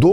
2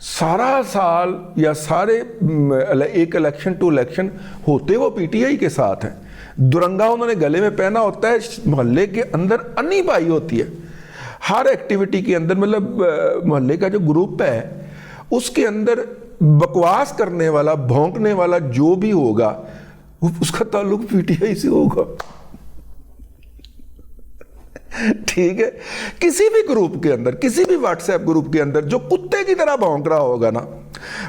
سارا سال یا سارے ایک الیکشن ٹو الیکشن ہوتے وہ پی ٹی آئی کے ساتھ ہیں. درنگا انہوں نے گلے میں پہنا ہوتا ہے, محلے کے اندر انی پائی ہوتی ہے ہر ایکٹیویٹی کے اندر. مطلب محلے کا جو گروپ ہے اس کے اندر بکواس کرنے والا, بھونکنے والا جو بھی ہوگا اس کا تعلق پی ٹی آئی سے ہوگا. ٹھیک ہے, کسی بھی گروپ کے اندر, کسی بھی واٹس ایپ گروپ کے اندر جو کتے کی طرح بھونک رہا ہوگا نا,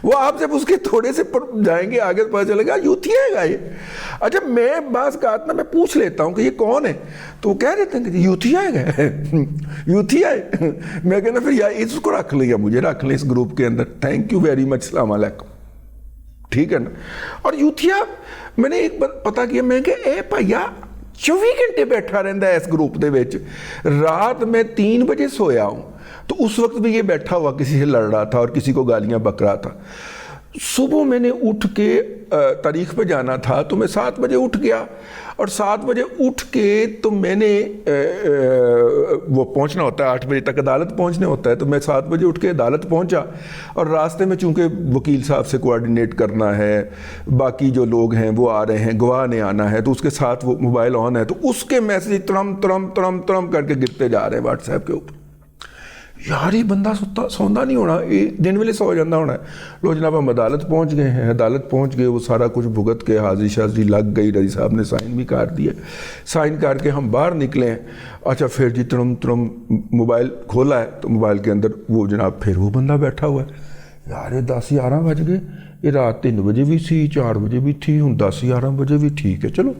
وہ آپ جب اس کے تھوڑے سے جائیں گے آگے پتہ چلے گا یوتھیا ہے گا یہ. اچھا میں بعض کہتا نا, میں پوچھ لیتا ہوں کہ یہ کون ہے, تو وہ کہہ دیتے ہیں کہ یوتھیا ہے گا, یوتھیا ہے. میں کہنا پھر یا اس کو رکھ لیں یا مجھے رکھ لیں اس گروپ کے اندر. تھینک یو ویری مچ, السلام علیکم. ٹھیک ہے نا. اور یوتھیا میں نے ایک بات پتا کیا, میں کہ اے بھیا 24 گھنٹے بیٹھا رہتا ہے اس گروپ دے وچ. رات میں 3 بجے سویا ہوں تو اس وقت بھی یہ بیٹھا ہوا کسی سے لڑ رہا تھا اور کسی کو گالیاں بک رہا تھا. صبح میں نے اٹھ کے تاریخ پہ جانا تھا تو میں 7 بجے اٹھ گیا, اور 7 بجے اٹھ کے تو میں نے وہ پہنچنا ہوتا ہے 8 بجے تک عدالت پہنچنے ہوتا ہے, تو میں 7 بجے اٹھ کے عدالت پہنچا, اور راستے میں چونکہ وکیل صاحب سے کوآرڈینیٹ کرنا ہے, باقی جو لوگ ہیں وہ آ رہے ہیں, گواہ نے آنا ہے, تو اس کے ساتھ وہ موبائل آن ہے, تو اس کے میسیج ترم ترم ترم ترم کر کے گرتے جا رہے ہیں واٹس ایپ کے اوپر. یار یہ بندہ سوندا نہیں ہونا, دن ویلے سو جانا ہونا ہے. لو جناب ہم عدالت پہنچ گئے ہیں, عدالت پہنچ گئے, وہ سارا کچھ بھگت کے حاضری شاضری لگ گئی, رضی صاحب نے سائن بھی کر دیے, سائن کر کے ہم باہر نکلے ہیں. اچھا پھر جی ترم ترم موبائل کھولا ہے تو موبائل کے اندر وہ جناب پھر وہ بندہ بیٹھا ہوا ہے. یار یہ 10-11 بج گئے, یہ رات 3 بجے بھی سی, 4 بجے بھی تھی, ہوں 10-11 بجے بھی. ٹھیک ہے چلو,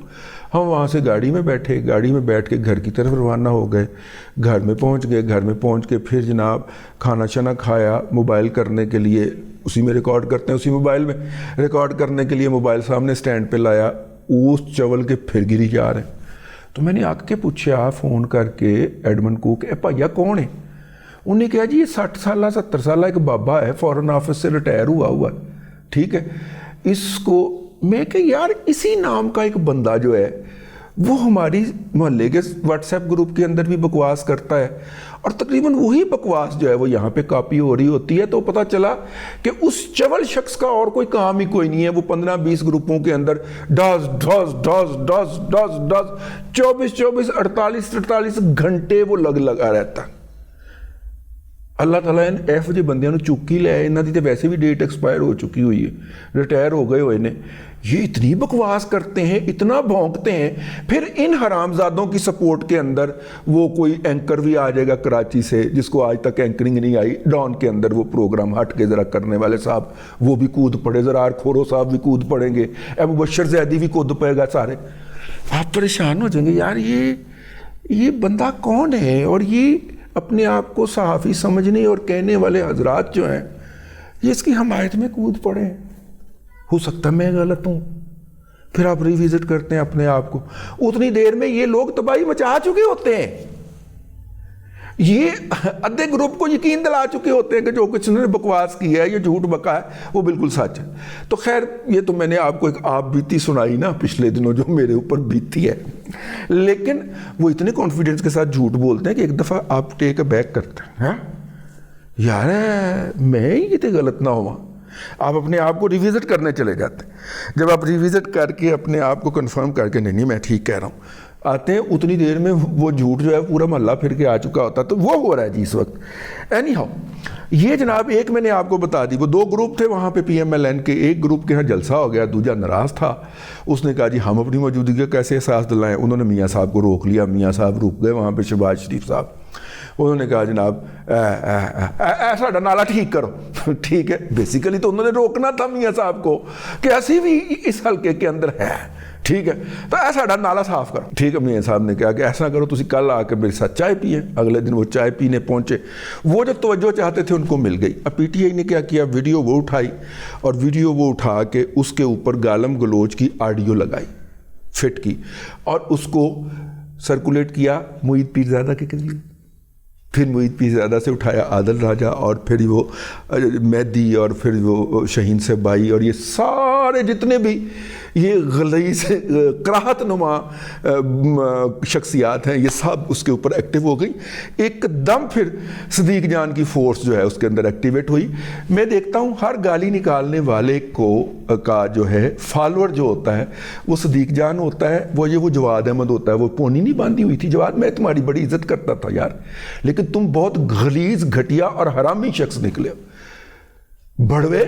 ہم وہاں سے گاڑی میں بیٹھے, گاڑی میں بیٹھ کے گھر کی طرف روانہ ہو گئے. گھر میں پہنچ گئے, گھر میں پہنچ کے پھر جناب کھانا شانا کھایا, موبائل کرنے کے لیے اسی میں ریکارڈ کرتے ہیں, اسی موبائل میں ریکارڈ کرنے کے لیے موبائل سامنے سٹینڈ پہ لایا, اس چول کے پھر گری جا رہے ہیں. تو میں نے آ کے پوچھا فون کر کے ایڈمن کو کہ اے بھائیا کون ہے؟ انہوں نے کہا جی یہ 60 سالہ 70 سالہ ایک بابا ہے, فورن آفس سے ریٹائر ہوا ہے. ٹھیک ہے, اس کو میں کہ یار اسی نام کا ایک بندہ جو ہے وہ ہماری محلے کے واٹس ایپ گروپ کے اندر بھی بکواس کرتا ہے, اور تقریباً وہی بکواس جو ہے وہ یہاں پہ کاپی ہو رہی ہوتی ہے. تو پتہ چلا کہ اس چول شخص کا اور کوئی کام ہی کوئی نہیں ہے, وہ 15-20 گروپوں کے اندر ڈاز ڈاز ڈاز ڈاز ڈاز ڈاز 24 48 گھنٹے وہ لگا رہتا. اللہ تعالیٰ ان ایف جے بندیاں چکی لے, انہاں دی تے ویسے بھی ڈیٹ ایکسپائر ہو چکی ہوئی ہے, ریٹائر ہو گئے ہوئے نے. یہ اتنی بکواس کرتے ہیں, اتنا بھونکتے ہیں. پھر ان حرامزادوں کی سپورٹ کے اندر وہ کوئی اینکر بھی آ جائے گا کراچی سے, جس کو آج تک اینکرنگ نہیں آئی, ڈان کے اندر وہ پروگرام ہٹ کے ذرا کرنے والے صاحب وہ بھی کود پڑے, زرار کھورو صاحب بھی کود پڑیں گے, مبشر زیدی بھی کود پڑے گا. سارے آپ پریشان ہو جائیں گے, یار یہ بندہ کون ہے, اور یہ اپنے آپ کو صحافی سمجھنے اور کہنے والے حضرات جو ہیں یہ اس کی حمایت میں کود پڑے ہیں. ہو سکتا ہے میں غلط ہوں, پھر آپ ریویزٹ کرتے ہیں اپنے آپ کو. اتنی دیر میں یہ لوگ تباہی مچا چکے ہوتے ہیں, یہ ادھے گروپ کو یقین دلا چکے ہوتے ہیں کہ جو کچھ انہوں نے بکواس کیا ہے, یہ جھوٹ بکا ہے, وہ بالکل سچ ہے. تو خیر یہ تو میں نے آپ کو ایک آپ بیتی سنائی نا پچھلے دنوں جو میرے اوپر بیتی ہے, لیکن وہ اتنے کانفیڈنس کے ساتھ جھوٹ بولتے ہیں کہ ایک دفعہ آپ ٹیک اے بیک کرتے ہیں, یار میں یہ تے غلط نہ ہوا. آپ اپنے آپ کو ریویزٹ کرنے چلے جاتے ہیں. جب آپ ریویزٹ کر کے اپنے آپ کو کنفرم کر کے نہیں میں ٹھیک کہہ رہا ہوں, آتے ہیں اتنی دیر میں وہ جھوٹ جو ہے پورا محلہ پھر کے آ چکا ہوتا. تو وہ ہو رہا ہے جی اس وقت. اینی ہاؤ یہ جناب ایک میں نے آپ کو بتا دی, وہ 2 گروپ تھے وہاں پہ PMLN کے. ایک گروپ کے ہاں جلسہ ہو گیا, دوسرا ناراض تھا, اس نے کہا جی ہم اپنی موجودگی کا کیسے احساس دلائیں. انہوں نے میاں صاحب کو روک لیا, میاں صاحب رک گئے وہاں پہ, شہباز شریف صاحب. انہوں نے کہا جناب ایسا نالا ٹھیک کرو. ٹھیک ہے, بیسیکلی تو انہوں نے روکنا تھا میاں صاحب کو کہ ایسی بھی اس حلقے کے اندر ہے, ٹھیک ہے, تو ایسا نالا صاف کرو. ٹھیک ہے, میاں صاحب نے کہا کہ ایسا کرو تسی کل آ کے میرے ساتھ چائے پیئے. اگلے دن وہ چائے پینے پہنچے, وہ جو توجہ چاہتے تھے ان کو مل گئی. اب PTI نے کیا کیا, ویڈیو وہ اٹھائی, اور ویڈیو وہ اٹھا کے اس کے اوپر گالم گلوچ کی آڈیو لگائی, فٹ کی, اور اس کو سرکولیٹ کیا معید پیرزادہ کے ذریعے. پھر معید پیرزادہ سے اٹھایا عادل راجہ, اور پھر وہ مہدی, اور پھر وہ شہین سے بائی, اور یہ سارے جتنے بھی یہ غلیظ کراہت نما شخصیات ہیں، یہ سب اس کے اوپر ایکٹیو ہو گئی. ایک دم پھر صدیق جان کی فورس جو ہے اس کے اندر ایکٹیویٹ ہوئی. میں دیکھتا ہوں ہر گالی نکالنے والے کا جو ہے فالوور جو ہوتا ہے وہ صدیق جان ہوتا ہے، وہ جواد احمد ہوتا ہے. وہ پونی نہیں باندھی ہوئی تھی. جواد میں تمہاری بڑی عزت کرتا تھا یار، لیکن تم بہت غلیظ گھٹیا اور حرامی شخص نکلے. بڑوے،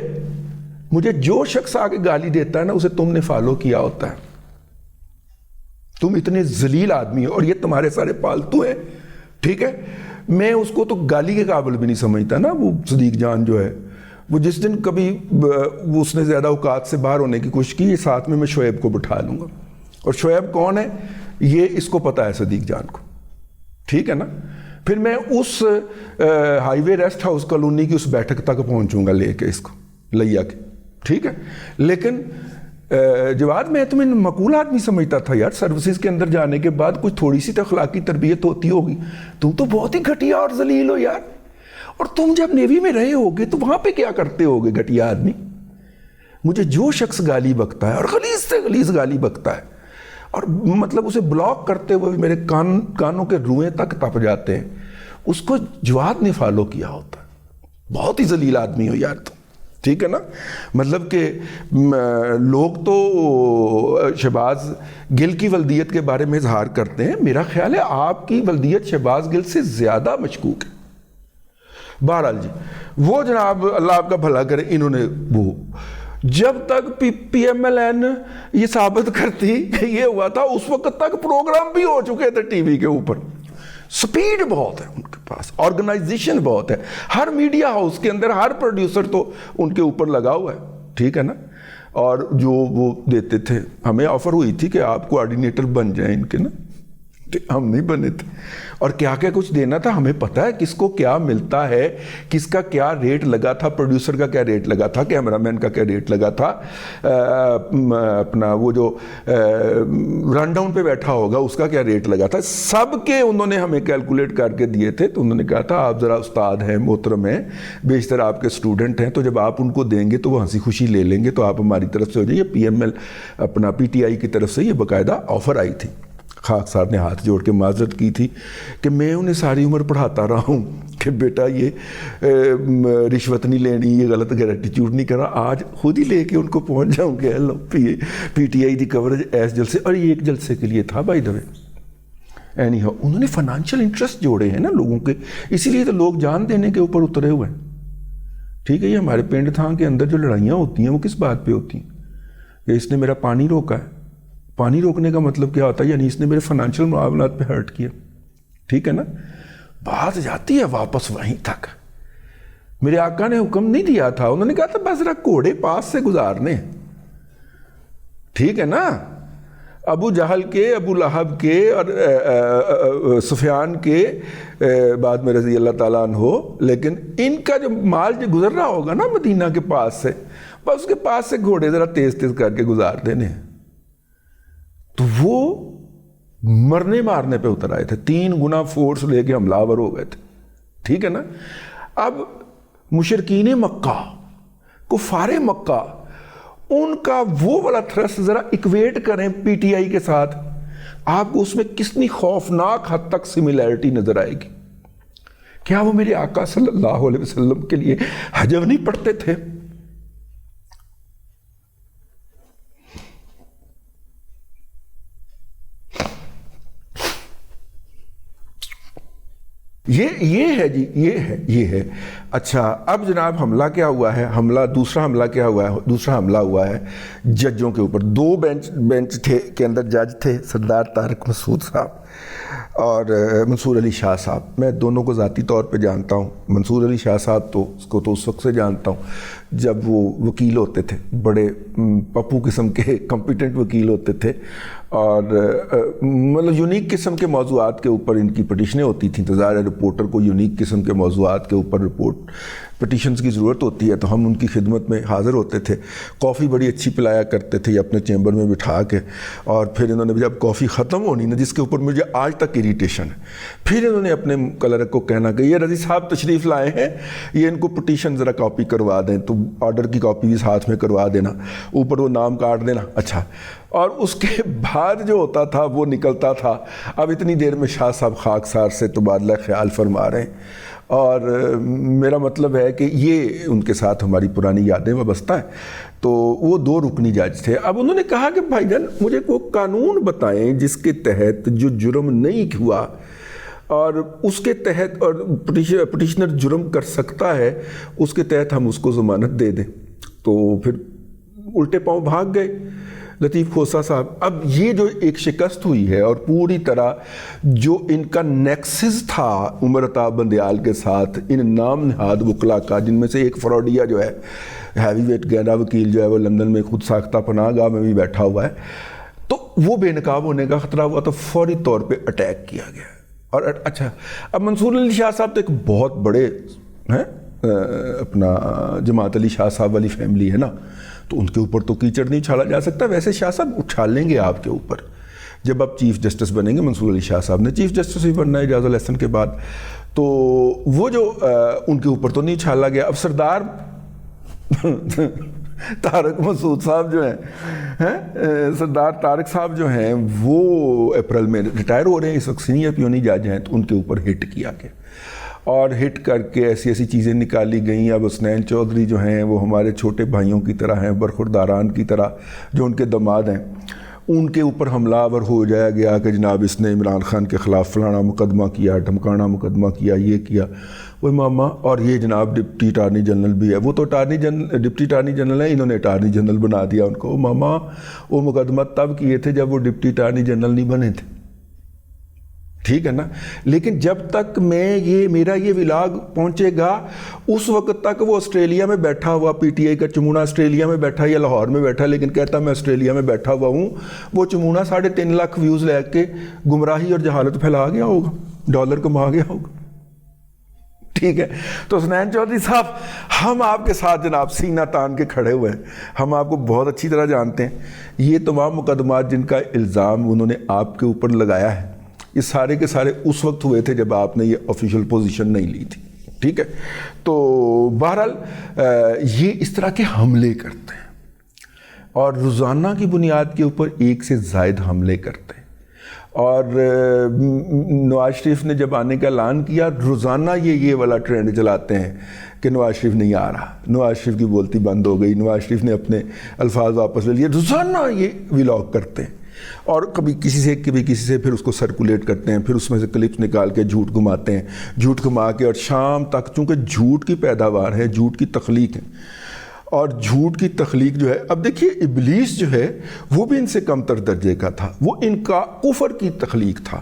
مجھے جو شخص آگے گالی دیتا ہے نا اسے تم نے فالو کیا ہوتا ہے. تم اتنے ذلیل آدمی ہو اور یہ تمہارے سارے پالتو ہیں. ٹھیک ہے، میں اس کو تو گالی کے قابل بھی نہیں سمجھتا نا. وہ صدیق جان جو ہے وہ جس دن کبھی اس نے زیادہ اوقات سے باہر ہونے کی کوشش کی، ساتھ میں شعیب کو بٹھا لوں گا. اور شعیب کون ہے یہ اس کو پتا ہے صدیق جان کو. ٹھیک ہے نا. پھر میں اس ہائی وے ریسٹ ہاؤس کالونی کی اس بیٹھک تک پہنچوں گا لے کے اس کو لیا کے. ٹھیک ہے، لیکن جواد میں تمہیں معقول آدمی سمجھتا تھا یار. سروسز کے اندر جانے کے بعد کچھ تھوڑی سی اخلاقی تربیت ہوتی ہوگی. تم تو بہت ہی گھٹیا اور ذلیل ہو یار. اور تم جب نیوی میں رہے ہوگے تو وہاں پہ کیا کرتے ہوگے گھٹیا آدمی. مجھے جو شخص گالی بکتا ہے اور غلیظ سے غلیظ گالی بکتا ہے اور مطلب اسے بلاک کرتے ہوئے میرے کانوں کے روئیں تک تپ جاتے ہیں، اس کو جواد نے فالو کیا ہوتا ہے. بہت ہی ذلیل آدمی ہو یار تم. ٹھیک ہے نا. مطلب کہ لوگ تو شہباز گل کی ولدیت کے بارے میں اظہار کرتے ہیں. میرا خیال ہے آپ کی ولدیت شہباز گل سے زیادہ مشکوک ہے. بہرحال جی وہ جناب اللہ آپ کا بھلا کرے، انہوں نے وہ جب تک پی ایم ایل این یہ ثابت کرتی کہ یہ ہوا تھا اس وقت تک پروگرام بھی ہو چکے تھے ٹی وی کے اوپر. سپیڈ بہت ہے ان کے پاس، آرگنائزیشن بہت ہے. ہر میڈیا ہاؤس کے اندر ہر پروڈیوسر تو ان کے اوپر لگا ہوا ہے. ٹھیک ہے نا. اور جو وہ دیتے تھے، ہمیں آفر ہوئی تھی کہ آپ کوآرڈینیٹر بن جائیں ان کے نا، ہم نہیں بنے تھے. اور کیا کیا کچھ دینا تھا ہمیں پتہ ہے، کس کو کیا ملتا ہے، کس کا کیا ریٹ لگا تھا، پروڈیوسر کا کیا ریٹ لگا تھا، کیمرہ مین کا کیا ریٹ لگا تھا، اپنا وہ جو رن ڈاؤن پہ بیٹھا ہوگا اس کا کیا ریٹ لگا تھا. سب کے انہوں نے ہمیں کیلکولیٹ کر کے دیے تھے. تو انہوں نے کہا تھا آپ ذرا استاد ہیں، محترم ہیں، بیشتر آپ کے اسٹوڈنٹ ہیں، تو جب آپ ان کو دیں گے تو وہ ہنسی خوشی لے لیں گے، تو آپ ہماری طرف سے ہو جائیے. پی ایم ایل اپنا پی ٹی آئی کی طرف سے یہ باقاعدہ آفر آئی تھی. خاک صاحب نے ہاتھ جوڑ کے معذرت کی تھی کہ میں انہیں ساری عمر پڑھاتا رہا ہوں کہ بیٹا یہ رشوت نہیں لینی، یہ غلط گریٹیچیوڈ نہیں کرنا. آج خود ہی لے کے ان کو پہنچ جاؤں کہ hello P T I the coverage S جلسے، اور یہ ایک جلسے کے لیے تھا by the way. Any how انہوں نے فائنینشیل انٹرسٹ جوڑے ہیں نا لوگوں کے، اسی لیے تو لوگ جان دینے کے اوپر اترے ہوئے ہیں. ٹھیک ہے. یہ ہمارے پنڈ تھان کے اندر جو لڑائیاں ہوتی ہیں وہ کس بات پہ ہوتی ہیں کہ اس نے میرا پانی روکا ہے. پانی روکنے کا مطلب کیا ہوتا ہے؟ یعنی اس نے میرے فائنینشیل معاملات پہ ہرٹ کیا. ٹھیک ہے نا. بات جاتی ہے واپس وہیں تک. میرے آقا نے حکم نہیں دیا تھا، انہوں نے کہا تھا بس ذرا گھوڑے پاس سے گزارنے. ٹھیک ہے نا. ابو جہل کے، ابو لہب کے اور سفیان کے بعد میں رضی اللہ تعالیٰ عنہ ہو، لیکن ان کا جو مال جو گزر رہا ہوگا نا مدینہ کے پاس سے، بس اس کے پاس سے گھوڑے ذرا تیز تیز کر کے گزار دینے. تو وہ مرنے مارنے پہ اتر آئے تھے، 3 گنا فورس لے کے حملہ آور ہو گئے تھے. ٹھیک ہے نا. اب مشرکین مکہ، کفار مکہ، ان کا وہ والا تھرس ذرا ایکویٹ کریں پی ٹی آئی کے ساتھ، آپ کو اس میں کتنی خوفناک حد تک سملیرٹی نظر آئے گی. کیا وہ میرے آقا صلی اللہ علیہ وسلم کے لیے حجب نہیں پڑھتے تھے؟ یہ ہے جی، یہ ہے. اچھا اب جناب حملہ کیا ہوا ہے؟ دوسرا حملہ ہوا ہے ججوں کے اوپر. 2 بینچ تھے کے اندر جج تھے، سردار طارق مسعود صاحب اور منصور علی شاہ صاحب. میں دونوں کو ذاتی طور پہ جانتا ہوں. منصور علی شاہ صاحب تو اس کو تو اس وقت سے جانتا ہوں جب وہ وکیل ہوتے تھے، بڑے پپو قسم کے کمپیٹنٹ وکیل ہوتے تھے، اور مطلب یونیک قسم کے موضوعات کے اوپر ان کی پٹیشنیں ہوتی تھیں. تو ظاہر رپورٹر کو یونیک قسم کے موضوعات کے اوپر رپورٹ پٹیشنز کی ضرورت ہوتی ہے تو ہم ان کی خدمت میں حاضر ہوتے تھے. کافی بڑی اچھی پلایا کرتے تھے اپنے چیمبر میں بٹھا کے, اور پھر انہوں نے جب کافی ختم ہونی نا, جس کے اوپر مجھے آج تک اریٹیشن ہے, پھر انہوں نے اپنے کلرک کو کہنا کہ یہ رضی صاحب تشریف لائے ہیں, یہ ان کو پٹیشن ذرا کاپی کروا دیں, تو آرڈر کی کاپی بھی ساتھ میں کروا دینا, اوپر وہ نام کاٹ دینا. اچھا, اور اس کے بعد جو ہوتا تھا وہ نکلتا تھا. اب اتنی دیر میں شاہ صاحب خاکسار سے تبادلہ خیال فرما رہے ہیں, اور میرا مطلب ہے کہ یہ ان کے ساتھ ہماری پرانی یادیں وابستہ ہیں. تو وہ 2 رکنی جج تھے. اب انہوں نے کہا کہ بھائی جان مجھے وہ قانون بتائیں جس کے تحت جو جرم نہیں ہوا اور اس کے تحت اور پٹیشنر جرم کر سکتا ہے, اس کے تحت ہم اس کو ضمانت دے دیں. تو پھر الٹے پاؤں بھاگ گئے لطیف کھوسہ صاحب. اب یہ جو ایک شکست ہوئی ہے اور پوری طرح جو ان کا نیکسس تھا عمر عطا بندیال کے ساتھ ان نام نہاد وکلا کا, جن میں سے ایک فروڈیا جو ہے ہیوی ویٹ گینڈا وکیل جو ہے وہ لندن میں خود ساختہ پناہ گاہ میں بھی بیٹھا ہوا ہے, تو وہ بے نقاب ہونے کا خطرہ ہوا تو فوری طور پہ اٹیک کیا گیا. اور اچھا, اب منصور علی شاہ صاحب تو ایک بہت بڑے ہیں, اپنا جماعت علی شاہ صاحب والی فیملی ہے نا, تو ان کے اوپر تو کیچڑ نہیں اچھالا جا سکتا. ویسے شاہ صاحب اچھال لیں گے آپ کے اوپر جب آپ چیف جسٹس بنیں گے. منصور علی شاہ صاحب نے چیف جسٹس بھی بننا ہے اعجاز الاحسن کے بعد, تو وہ جو ان کے اوپر تو نہیں اچھالا گیا. اب سردار طارق مسعود صاحب جو ہیں, سردار طارق صاحب جو ہیں, وہ اپریل میں ریٹائر ہو رہے ہیں, اس وقت سینئر پیونی جج ہیں, تو ان کے اوپر ہٹ کیا گیا اور ہٹ کر کے ایسی ایسی چیزیں نکالی گئیں. اب حسنین چودھری جو ہیں وہ ہمارے چھوٹے بھائیوں کی طرح ہیں, برخورداران کی طرح, جو ان کے دماد ہیں, ان کے اوپر حملہ آور ہو جایا گیا کہ جناب اس نے عمران خان کے خلاف فلانا مقدمہ کیا, ڈھمکانا مقدمہ کیا, یہ کیا, وہ ماما. اور یہ جناب ڈپٹی اٹارنی جنرل بھی ہے, وہ تو ڈپٹی اٹارنی جنرل ہے, انہوں نے اٹارنی جنرل بنا دیا ان کو. ماما وہ مقدمہ تب کیے تھے جب وہ ڈپٹی اٹارنی جنرل نہیں بنے تھے, ٹھیک ہے نا. لیکن جب تک میرا یہ ولاگ پہنچے گا اس وقت تک وہ آسٹریلیا میں بیٹھا ہوا, پی ٹی آئی کا چمونہ آسٹریلیا میں بیٹھا یا لاہور میں بیٹھا, لیکن کہتا میں آسٹریلیا میں بیٹھا ہوا ہوں, وہ چمونہ 3.5 لاکھ ویوز لے کے گمراہی اور جہالت پھیلا گیا ہوگا, ڈالر کما گیا ہوگا, ٹھیک ہے. تو حسنین چودھری صاحب, ہم آپ کے ساتھ جناب سینہ تان کے کھڑے ہوئے ہیں, ہم آپ کو بہت اچھی طرح جانتے ہیں. یہ تمام مقدمات جن کا الزام انہوں نے آپ کے اوپر لگایا ہے, یہ سارے کے سارے اس وقت ہوئے تھے جب آپ نے یہ آفیشیل پوزیشن نہیں لی تھی, ٹھیک ہے. تو بہرحال یہ اس طرح کے حملے کرتے ہیں اور روزانہ کی بنیاد کے اوپر 1 سے زائد حملے کرتے ہیں. اور نواز شریف نے جب آنے کا اعلان کیا, روزانہ یہ والا ٹرینڈ چلاتے ہیں کہ نواز شریف نہیں آ رہا, نواز شریف کی بولتی بند ہو گئی, نواز شریف نے اپنے الفاظ واپس لے لیے, روزانہ یہ ولاگ کرتے ہیں. اور کبھی کسی سے پھر اس کو سرکولیٹ کرتے ہیں, پھر اس میں سے کلپس نکال کے جھوٹ گھماتے ہیں, جھوٹ گھما کے, اور شام تک, چونکہ جھوٹ کی پیداوار ہے, جھوٹ کی تخلیق ہے, اور جھوٹ کی تخلیق جو ہے, اب دیکھیے ابلیس جو ہے وہ بھی ان سے کم تر درجے کا تھا, وہ ان کا کفر کی تخلیق تھا,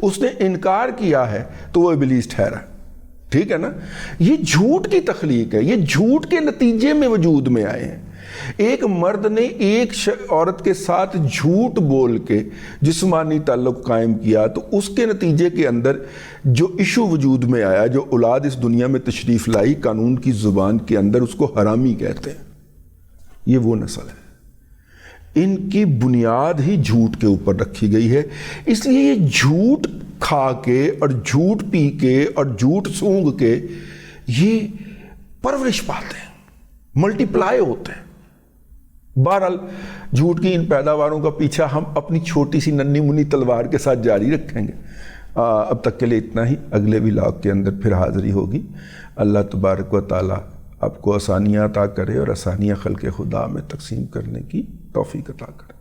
اس نے انکار کیا ہے تو وہ ابلیس ٹھہرا, ٹھیک ہے نا. یہ جھوٹ کی تخلیق ہے, یہ جھوٹ کے نتیجے میں وجود میں آئے ہیں. ایک مرد نے ایک عورت کے ساتھ جھوٹ بول کے جسمانی تعلق قائم کیا, تو اس کے نتیجے کے اندر جو ایشو وجود میں آیا, جو اولاد اس دنیا میں تشریف لائی, قانون کی زبان کے اندر اس کو حرامی کہتے ہیں. یہ وہ نسل ہے, ان کی بنیاد ہی جھوٹ کے اوپر رکھی گئی ہے. اس لیے یہ جھوٹ کھا کے اور جھوٹ پی کے اور جھوٹ سونگ کے یہ پرورش پاتے ہیں, ملٹی پلائی ہوتے ہیں. بہرحال جھوٹ کی ان پیداواروں کا پیچھا ہم اپنی چھوٹی سی ننھی منی تلوار کے ساتھ جاری رکھیں گے. اب تک کے لیے اتنا ہی. اگلے ولاگ کے اندر پھر حاضری ہوگی. اللہ تبارک و تعالی آپ کو آسانیاں عطا کرے اور آسانیاں خلق خدا میں تقسیم کرنے کی توفیق عطا کرے.